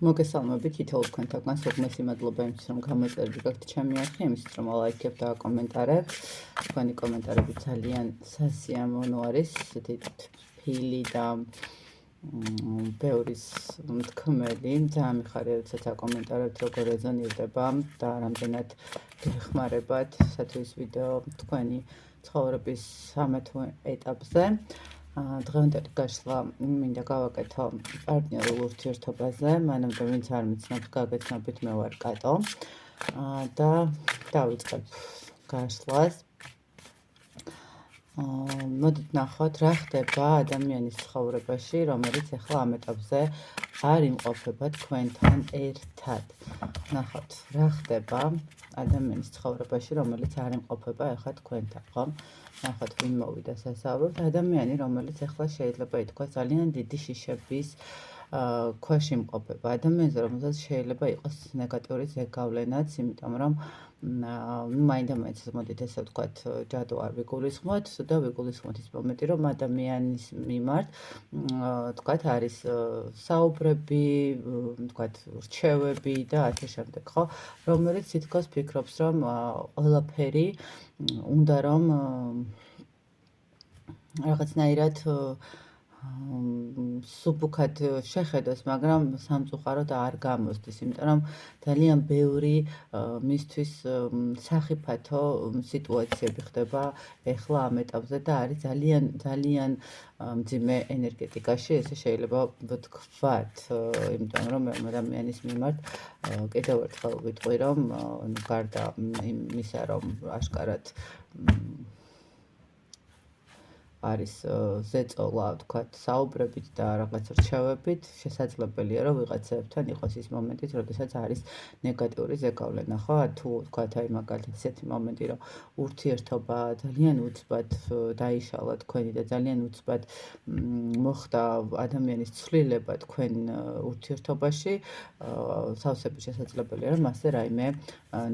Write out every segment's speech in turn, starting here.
მოგესალმებით თითოეულ თქვენთაგან სულ მადლობა იმისთვის რომ გამოწერდი გაქვთ ჩემი არხი, იმისთვის რომ ლაიქებთ და კომენტარებთ. თქვენი კომენტარები ძალიან სასიამოვნო არის, ესეთი თბილი და ბევრის მთქმელი. ძალიან მიხარია, როდესაც აკომენტარებთ, როგორ რეზონირდება და რამდენად გეხმარებათ სათვის ვიდეო თქვენი ცხოვრების სამეთო ეტაპზე. დღევანდელი გაშლა მინდა გავაკეთო პარტნიორულ ურთიერთობაზე, მანამდე ვინც არ მიცნობთ, გაგეცნობით, მე ვარ კატო და დავიწყებ გაშლას. მოდით ნახოთ, რა ხდება ადამიანის ცხოვრებაში, რომელიც ახლა ამ ეტაპზე არ იმყოფება თქვენთან ერთად. ნახოთ, რა ხდება ადამიანის ცხოვრებაში, რომელიც არ იმყოფება ახლა თქვენთან, ხო? ნახოთ, ვინ მოვიდა სასაუბროთ. ადამიანი, რომელიც ახლა შეიძლება ითქვას ძალიან დიდი შიშების ქვეშ იმყოფება. ადამიანზე, რომელსაც შეიძლება იყოს ნეგატიური ზეგავლენაც, იმიტომ რომ მაინდა-მაინც მოდით ესე ვთქვათ, ჯადო არ ვიგულისხმოთ და ვიგულისხმოთ ის მომენტი, რომ ადამიანის მიმართ ვთქვათ, არის საუბრები, ვთქვათ, რჩევები და ასე შემდეგ, ხო? რომელიც თითქოს ფიქრობს, რომ ყველაფერი უნდა რომ რაღაცნაირად სუბუქად შეხედოს, მაგრამ სამწუხაროდ არ გამოსდის, იმიტომ რომ ძალიან ბევრი მისთვის სახიფათო სიტუაციები ხდება ეხლა ამ ეტაპზე და არის ძალიან მძიმე ენერგეტიკაში, ესე შეიძლება ვთქვათ, იმიტომ რომ ადამიანის მიმართ კიდევ ერთხელ ვიტყვი, რომ გარდა იმისა, რომ აშკარად არის ზეწოლა, ვთქვათ, საუბრებით და რაღაც რჩევებით, შესაძლებელია, რომ ვიღაცებთან იყოს ის მომენტიც, როდესაც არის ნეგატიური ზეგავლენა, ხო? თუ ვთქვათ, აი მაგალითად ესეთი მომენტი, რომ ურთიერთობა ძალიან უცბად დაიშალა თქვენი და ძალიან უცბად მოხდა ადამიანის ცვლილება თქვენ ურთიერთობაში, სავსებით შესაძლებელია, რომ მასზე რაიმე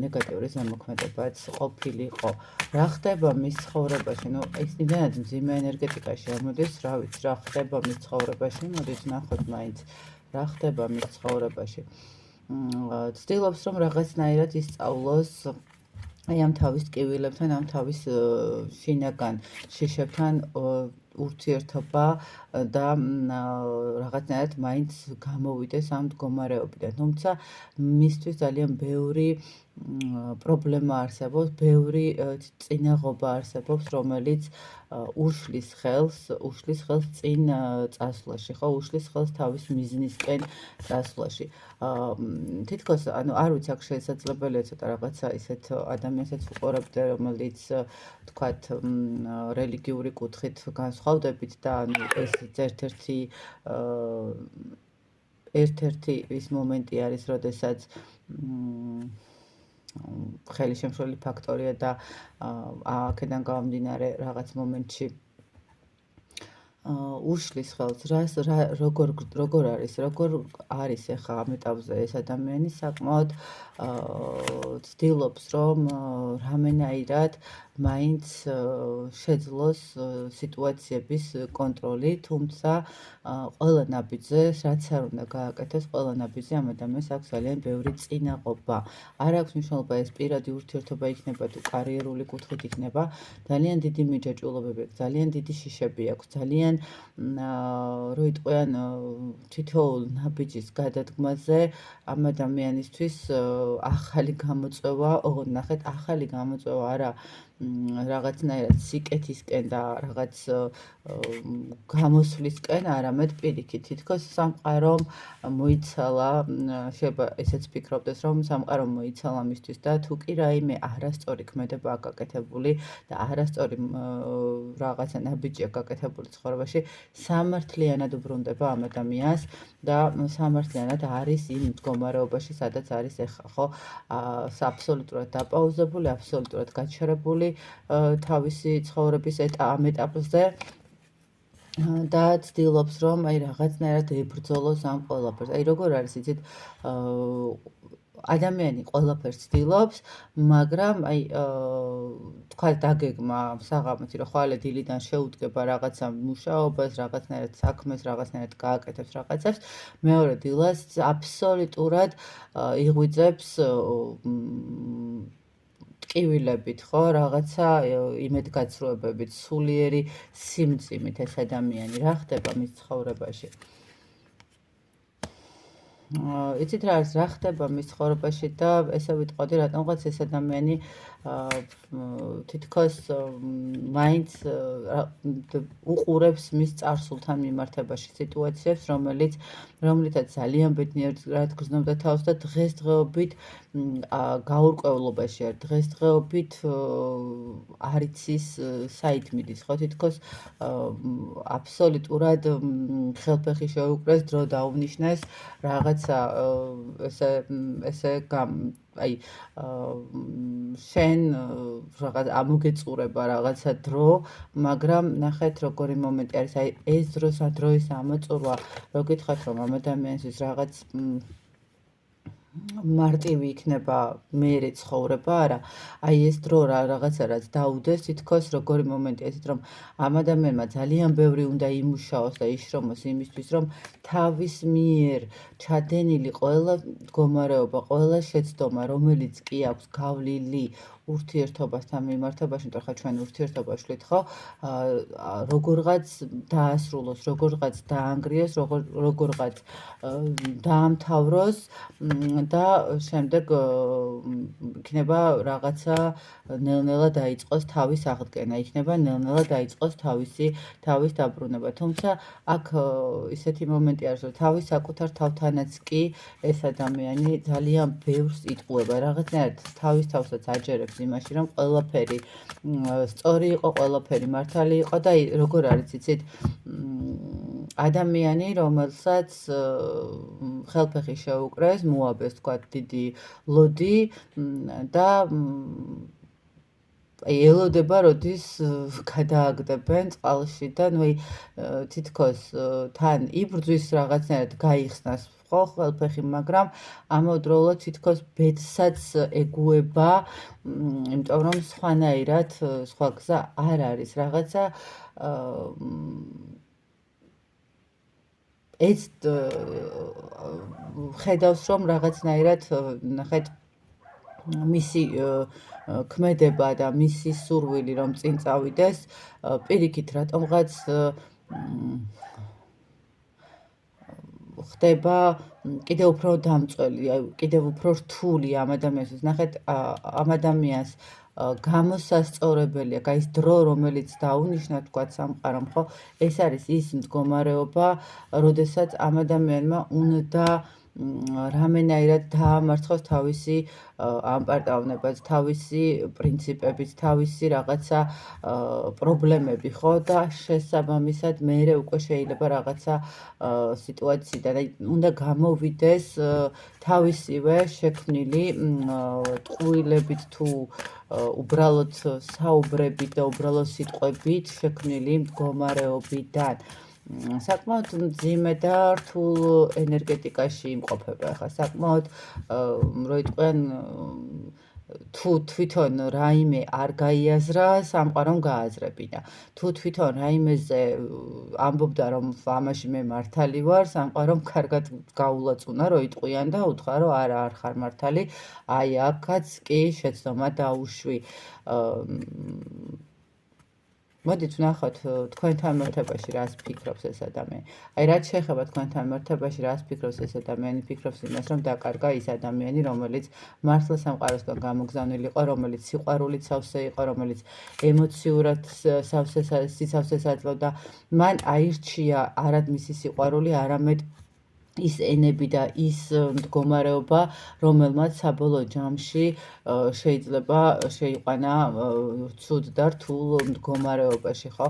ნეგატიური ზემოქმედებაც ყოფილიყო. რა ხდება მის ცხოვრებაში? ნუ ეს იმდენად მძიმე ენერგეტიკაში ამოდის, რა ვიცი, რა ხდება მის ცხოვრებაში, მოდით ნახოთ მაინც რა ხდება მის ცხოვრებაში. ცდილობს რომ რაღაცნაირად ისწავლოს აი ამ თავის ტკივილებთან, ამ თავის შინაგან შიშებთან ურთიერთობა და რაღაცნაირად მაინც გამოვიდეს ამ მდგომარეობიდან. თუმცა მისთვის ძალიან ბევრი პრობლემა არსებობს, ბევრი წინაღობა არსებობს, რომელიც უშლის ხელს წინ წასვლაში, ხო, უშლის ხელს თავის მიზნისკენ წასვლაში. თითქოს, ანუ არ ვიცი, აქ შესაძლებელია ცოტა რაღაცა ისეთ ადამიანსაც ვუყურებდე, რომელიც ვთქვათ, რელიგიური კუთხით განსხვავდებით და ანუ ეს ერთ-ერთი ის მომენტი არის, როდესაც ხელი შემშლელი ფაქტორია და აქედან გამომდინარე რაღაც მომენტში უშლის ხელს, როგორ არის ახლა ამ ეტაპზე ეს ადამიანი საკმაოდ ცდილობს, რომ რამენაირად მაინც შეძლოს სიტუაციების კონტროლი, თუმცა ყველა ნაბიჯზე, რაც არ უნდა გააკეთოს, ყველა ნაბიჯზე ამ ადამიანს აქვს ძალიან ბევრი წინაღობა. არ აქვს მნიშვნელობა ეს პირადი ურთიერთობა იქნება თუ კარიერული კუთხით იქნება, ძალიან დიდი მიჯაჭვულობები აქვს, ძალიან დიდი შიშები აქვს, ძალიან რო იტყვიან თითოეულ ნაბიჯის გადადგმაზე ამ ადამიანისთვის ახალი გამოწვევა, ოღონდ ნახეთ, ახალი გამოწვევა არა რაღაცნაირად სიკეთისკენ და რაღაც გამოსვლისკენ, არამედ პირიქით. თითქოს სამყარომ მოიცალა, შეიძლება ესეც ფიქრობდეს, რომ სამყარომ მოიცალა მისთვის და თუ კი რაიმე არასწორი ქმედება აქვს გაკეთებული და არასწორი რაღაცა ნაბიჯია გაკეთებული ცხოვრებაში, სამართლიანად უბრუნდება ამ ადამიანს და სამართლიანად არის იმ მდგომარეობაში, სადაც არის ახლა, ხო? აბსოლუტურად დაპაუზებული, აბსოლუტურად გაჩერებული თავისი ცხოვრების ამ ეტაპზე და ცდილობს რომ აი რაღაცნაირად ებრძოლოს ამ ყველაფერს. აი როგორ არის იცით ადამიანი ყველაფერს ცდილობს, მაგრამ აი თქვა დაგეგმა საღამოთი რომ ხვალე დილიდან შეუდგება რაღაცა მუშაობას, რაღაცნაირად საქმეს, რაღაცნაირად გააკეთებს რაღაცებს, მეორე დილას აბსოლუტურად იღვიძებს ტკივილებით, ხო, რაღაცა იმედგაცრუებებით, სულიერი სიმძიმით ეს ადამიანი რა ხდება მის ცხოვრებაში? იცით რა არის, რა ხდება მის ცხოვრებაში და ესე ვიტყოდი, რატომღაც ეს ადამიანი თითქოს მაინც უყურებს მის წარსულთან მიმართებაში სიტუაციებს, რომლითაც ძალიან ბედნიერად გრძნობდა თავს და დღესდღეობით გაურკვევლობაში არის, დღესდღეობით არ იცის საით მიდის, ხო, თითქოს აბსოლუტურად ხელფეხი შეუკლეს, დრო დაუნიშნეს, რაღაცა ესე აი შენ რაღაც ამოგეწურება რაღაცა დრო, მაგრამ ნახეთ როგორი მომენტი არის, აი ეს დროის ამოწურვა, რო გითხათ რომ ამ ადამიანისთვის რაღაც მარტივი იქნება მერე ცხოვრება არა, აი ეს დრო რაღაცა რაც დაუდეს, თითქოს როგორი მომენტია ესეთ რომ ამ ადამიანმა ძალიან ბევრი უნდა იმუშაოს და იშრომოს იმისთვის რომ თავის მიერ ჩადენილი ყველა მდგომარეობა, ყველა შეცდომა, რომელიც კი აქვს გავლილი ურთიერთობასთან მიმართებაში, იმიტომ ხა ჩვენ ურთიერთობა ვშლით, ხო? როგორღაც დაასრულოს, როგორღაც დაანგრიოს, როგორღაც დაამთავროს და შემდეგ იქნება რაღაცა ნელ-ნელა დაიწყოს თავის აღდგენა, იქნება ნელ-ნელა დაიწყოს თავის დაბრუნება. თუმცა აქ ისეთი მომენტი არის, რომ თავის საკუთარ თავთანაც კი ეს ადამიანი ძალიან ბევრს იტყუება, რაღაცნაირად თავის თავსაც აჯერებს იმაში, რომ ყველაფერი სწორი იყო, ყველაფერი მართალი იყო და როგორ არის იცით ადამიანი, რომელსაც ხელფეხი შეუკრეს, მოაბეს თქვათ დიდი ლოდი და აი ელოდება როდის გადააგდებენ წყალში და ნუ აი თითქოს თან იბრძვის რაღაცნაირად გაიხსნას ხო ხელფეხი, მაგრამ ამავდროულად თითქოს ბედსაც ეგუება, იმიტომ რომ სხვანაირად სხვა გზა არ არის. რაღაცა ეს ხედავს რომ რაღაცნაირად ნახეთ მისი ქმედება და მისი სურვილი რომ წინ წავიდეს, პირიქით რატომღაც ხდება კიდევ უფრო დამწველი, აი კიდევ უფრო რთული ამ ადამიანისთვის. ნახეთ ამ ადამიანს გამოსასწორებელი აქვს, აი ეს დრო, რომელიც დაუნიშნა თქვათ სამყარომ, ხო? ეს არის ის მდგომარეობა, როდესაც ამ ადამიანმა უნდა რამენაირად დაამარცხოს თავისი ამპარტავნებაც, თავისი პრინციპებით, თავისი რაღაცა პრობლემები, ხო? და შესაბამისად მერე უკვე შეიძლება რაღაცა სიტუაციიდან, აი უნდა გამოვიდეს თავისივე შექმნილი ტყუილებით თუ უბრალოდ საუბრებით და უბრალოდ სიტყვებით შექმნილი მდგომარეობიდან. საკმაოდ მძიმე და რთულ ენერგეტიკაში იმყოფება ახლა, საკმაოდ რო იტყვიან თუ თვითონ რაიმე არ გაიაზრა, სამყარომ გააზრებინა. თუ თვითონ რაიმეზე ამბობდა რომ ამაში მე მართალი ვარ, სამყარომ კარგად გაულაწუნა, რო იტყვიან და უთხრა რომ არა არ ხარ მართალი, აი აქაც კი შეცდომა დაუშვი. მოდით ვნახოთ თქვენთან მიმართებაში რას ფიქრობს ეს ადამიანი. აი რაც შეეხება თქვენთან მიმართებაში რას ფიქრობს ეს ადამიანი, ფიქრობს იმას, რომ დაკარგა ის ადამიანი, რომელიც მართლა სამყაროსგან გამოგზავნილი იყო, რომელიც სიყვარულით სავსე იყო, რომელიც ემოციურად სიცავსეს აძლევდა. მან აირჩია არად მისი სიყვარული, არამედ ის ენები და ის მდგომარეობა, რომელმაც საბოლოო ჯამში შეიძლება შეიყვანა ცუდ და რთულ მდგომარეობაში, ხო?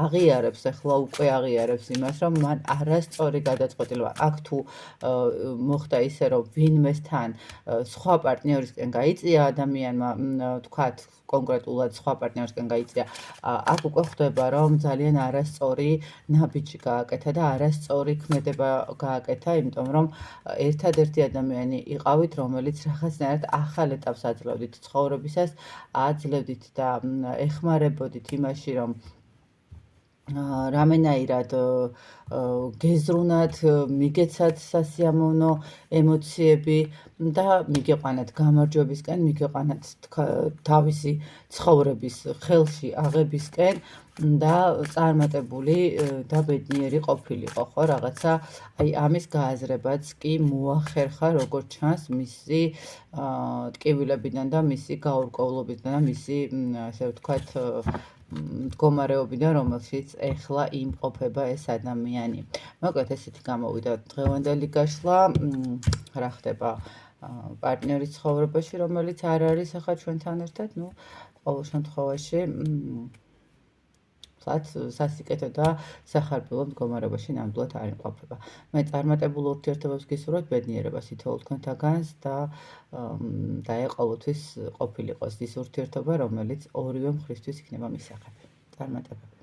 აღიარებს, ახლა უკვე აღიარებს იმას, რომ მან არასწორი გადაწყვეტილება აქ თუ მოხდა ისე, რომ ვინმესთან სხვა პარტნიორისკენ გაიწია ადამიანმა, თქვათ კონკრეტულად სხვა პარტნიორისკენ გაიწია, აქ უკვე ხვდება, რომ ძალიან არასწორი ნაბიჯი გააკეთა და არასწორი ქმედება გააკეთა, იმიტომ რომ ერთადერთი ადამიანი იყავით, რომელიც რაღაცნაირად ახალ ეტაპს აძლევდით ცხოვრებისას, აძლევდით და ეხმარებოდით იმაში, რომ რამენაირად გეზრუნათ, მიგეცათ სასიამოვნო ემოციები და მიგეყვანათ გამარჯვებისკენ, მიგეყვანათ თავისი ცხოვრების ხელში აღებისკენ და წარმატებული და ბედნიერი ყოფილიყო, ხო, რაღაცა აი ამის გააზრებაც კი მოახერხა, როგორც ჩანს, მისი ტკივილებიდან და მისი გაურკვევლობიდან და მისი, ასე ვთქვათ, მდგომარეობიდან, რომელშიც ეხლა იმყოფება ეს ადამიანი. მოკლედ ესეთი გამოვიდა დღევანდელი გაშლა, რა ხდება პარტნიორის ცხოვრებაში, რომელიც არ არის ახლა ჩვენთან ერთად, ყოველ შემთხვევაში სასიკეთო და სახარბელო მდგომარეობაში ნამდვილად არ იმყოფება. მე წარმატებულ ურთიერთობებს გისურვებთ, ბედნიერებას ითხოვთ თქვენთაგანს და ყოველთვის ყოფილიყოს ის ურთიერთობა, რომელიც ორივე მხრისთვის იქნება მისაღები. წარმატებები.